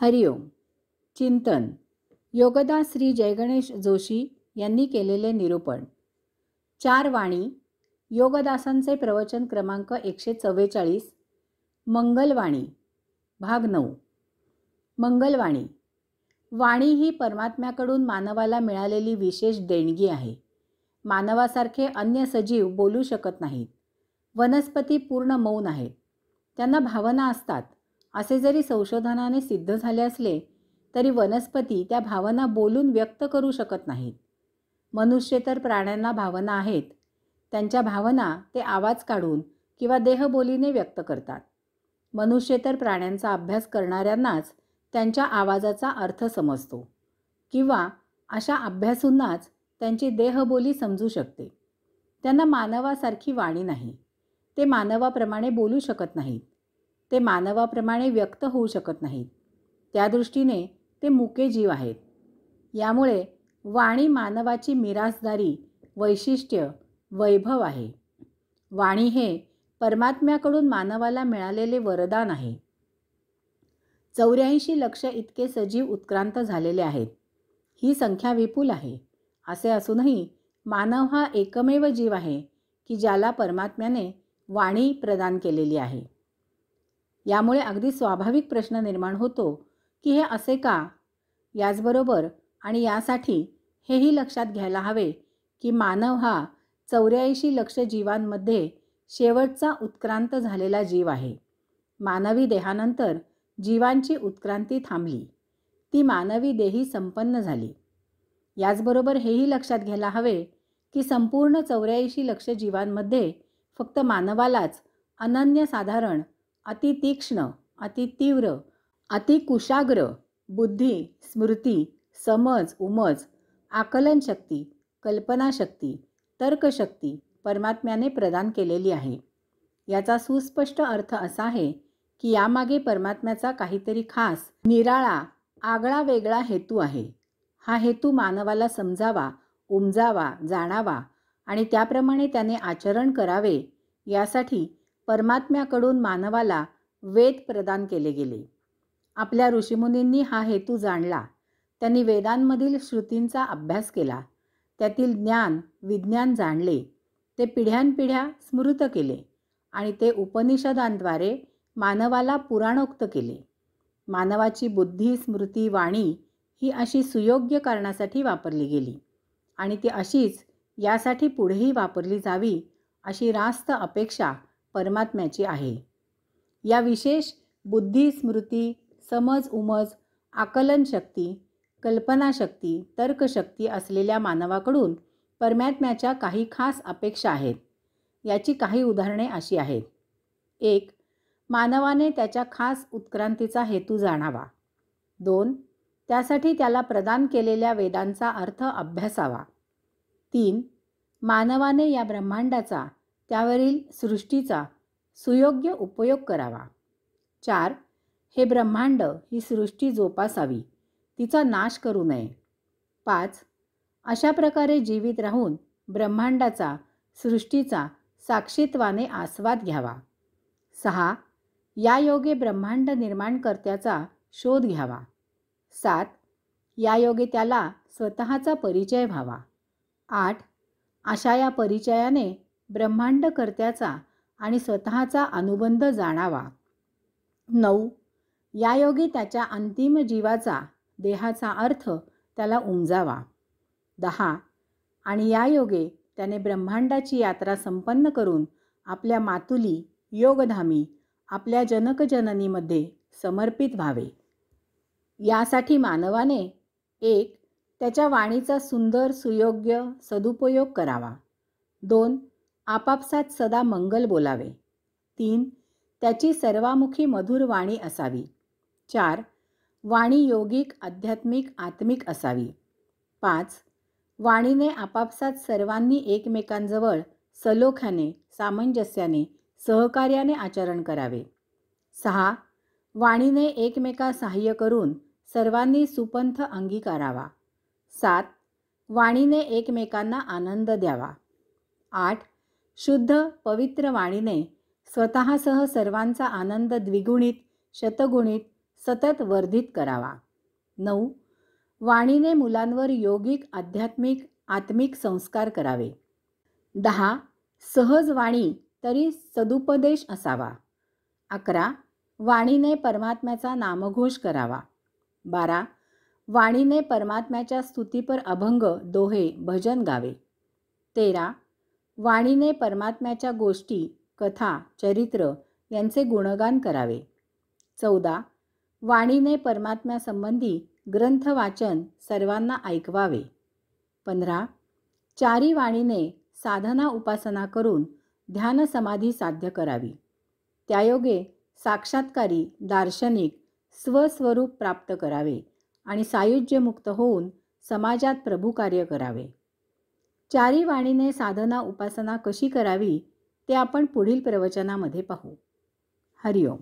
हरिओम. चिंतन योगदास श्री जयगणेश जोशी यांनी केलेले निरूपण. 4 वाणी. योगदासांचे प्रवचन क्रमांक 144. मंगलवाणी भाग 9. मंगलवाणी. वाणी ही परमात्म्याकडून मानवाला मिळालेली विशेष देणगी आहे. मानवासारखे अन्य सजीव बोलू शकत नाहीत. वनस्पती पूर्ण मौन आहेत. त्यांना भावना असतात असे जरी संशोधनाने सिद्ध झाले असले तरी वनस्पती त्या भावना बोलून व्यक्त करू शकत नाहीत. मनुष्य तर प्राण्यांना भावना आहेत. त्यांच्या भावना ते आवाज काढून किंवा देहबोलीने व्यक्त करतात. मनुष्य तर प्राण्यांचा अभ्यास करणाऱ्यांनाच त्यांच्या आवाजाचा अर्थ समजतो किंवा अशा अभ्यासूंनाच त्यांची देहबोली समजू शकते. त्यांना मानवासारखी वाणी नाही. ते मानवाप्रमाणे बोलू शकत नाहीत. ते मानवाप्रमाणे व्यक्त होऊ शकत नाहीत. त्या दृष्टीने ते मुके जीव आहेत. यामुळे वाणी मानवाची मिरासदारी, वैशिष्ट्य, वैभव आहे. वाणी हे परमात्म्याकडून मानवाला मिळालेले वरदान आहे. 84 लक्ष इतके सजीव उत्क्रांत झालेले आहेत. ही संख्या विपुल आहे. असे असूनही मानव हा एकमेव जीव आहे की ज्याला परमात्म्याने वाणी प्रदान केलेली आहे. यामुळे अगदी स्वाभाविक प्रश्न निर्माण होतो की हे असे का? याचबरोबर आणि यासाठी हेही लक्षात घ्यायला हवे की मानव हा 84 लक्ष जीवांमध्ये शेवटचा उत्क्रांत झालेला जीव आहे. मानवी देहानंतर जीवांची उत्क्रांती थांबली. ती मानवी देही संपन्न झाली. याचबरोबर हेही लक्षात घ्यायला हवे की संपूर्ण 84 लक्ष जीवांमध्ये फक्त मानवालाच अनन्यसाधारण, अतितीक्ष्ण, अतितीव्र, अतिकुशाग्र बुद्धी, स्मृती, समज, उमज, आकलनशक्ती, कल्पनाशक्ती, तर्कशक्ती परमात्म्याने प्रदान केलेली आहे. याचा सुस्पष्ट अर्थ असा आहे की यामागे परमात्म्याचा काहीतरी खास, निराळा, आगळा वेगळा हेतू आहे. हा हेतू मानवाला समजावा, उमजावा, जाणावा आणि त्याप्रमाणे त्याने आचरण करावे यासाठी परमात्म्याकडून मानवाला वेद प्रदान केले गेले. आपल्या ऋषीमुनींनी हा हेतू जाणला. त्यांनी वेदांमधील श्रुतींचा अभ्यास केला. त्यातील ज्ञान, विज्ञान जाणले. ते पिढ्यानपिढ्या स्मृत केले आणि ते उपनिषदांद्वारे मानवाला पुराणोक्त केले. मानवाची बुद्धी, स्मृती, वाणी ही अशी सुयोग्य कारणासाठी वापरली गेली आणि ती अशीच यासाठी पुढेही वापरली जावी अशी रास्त अपेक्षा परमात्म्याची आहे. या विशेष बुद्धी, स्मृती, समज, उमज, आकलनशक्ती, कल्पनाशक्ती, तर्कशक्ती असलेल्या मानवाकडून परमात्म्याच्या काही खास अपेक्षा आहेत. याची काही उदाहरणे अशी आहेत. 1. मानवाने त्याच्या खास उत्क्रांतीचा हेतू जाणावा. 2. त्यासाठी त्याला प्रदान केलेल्या वेदांचा अर्थ अभ्यासावा. 3. मानवाने या ब्रह्मांडाचा, त्यावरील सृष्टीचा सुयोग्य उपयोग करावा. 4. हे ब्रह्मांड, ही सृष्टी जोपासावी, तिचा नाश करू नये. 5. अशा प्रकारे जीवित राहून ब्रह्मांडाचा, सृष्टीचा साक्षीत्वाने आस्वाद घ्यावा. 6. या योगे ब्रह्मांड निर्माणकर्त्याचा शोध घ्यावा. 7. या योगे त्याला स्वतःचा परिचय व्हावा. 8. अशा या परिचयाने ब्रह्मांडकर्त्याचा आणि स्वतःचा अनुबंध जाणावा. 9. या योगी त्याच्या अंतिम जीवाचा, देहाचा अर्थ त्याला उमजावा. 10. आणि या योगे त्याने ब्रह्मांडाची यात्रा संपन्न करून आपल्या मातुली, योगधामी, आपल्या जनकजननीमध्ये समर्पित व्हावे. यासाठी मानवाने 1. त्याच्या वाणीचा सुंदर, सुयोग्य सदुपयोग करावा. 2. आपापसात सदा मंगल बोलावे. 3. त्याची सर्वामुखी मधुर वाणी असावी. 4. वाणी योगिक, आध्यात्मिक, आत्मिक असावी. 5. वाणीने आपापसात सर्वांनी एकमेकांजवळ सलोख्याने, सामंजस्याने, सहकार्याने आचरण करावे. 6. वाणीने एकमेकास सहाय्य करून सर्वांनी सुपंथ अंगीकारावा. 7. वाणीने एकमेकांना आनंद द्यावा. 8. शुद्ध, पवित्र वाणीने स्वतःसह सर्वांचा आनंद द्विगुणित, शतगुणित, सतत वर्धित करावा. 9. वाणीने मुलांवर योगिक आत्मिक संस्कार करावे. 10. सहज वाणी तरी सदुपदेश असावा. 11. वाणीने परमात्म्याचा नामघोष करावा. 12. वाणीने परमात्म्याच्या स्तुतीपर अभंग, दोहे, भजन गावे. 13. वाणीने परमात्म्याच्या गोष्टी, कथा, चरित्र यांचे गुणगान करावे. 14. वाणीने परमात्म्यासंबंधी ग्रंथ वाचन सर्वांना ऐकवावे. 15. चारी वाणीने साधना उपासना करून ध्यान समाधी साध्य करावी. त्यायोगे साक्षात्कारी दार्शनिक स्वस्वरूप प्राप्त करावे आणि सायुज्यमुक्त होऊन समाजात प्रभुकार्य करावे. चारी वाणीने साधना उपासना कशी करावी ते आपण पुढील प्रवचनामध्ये पाहू. हरिओम.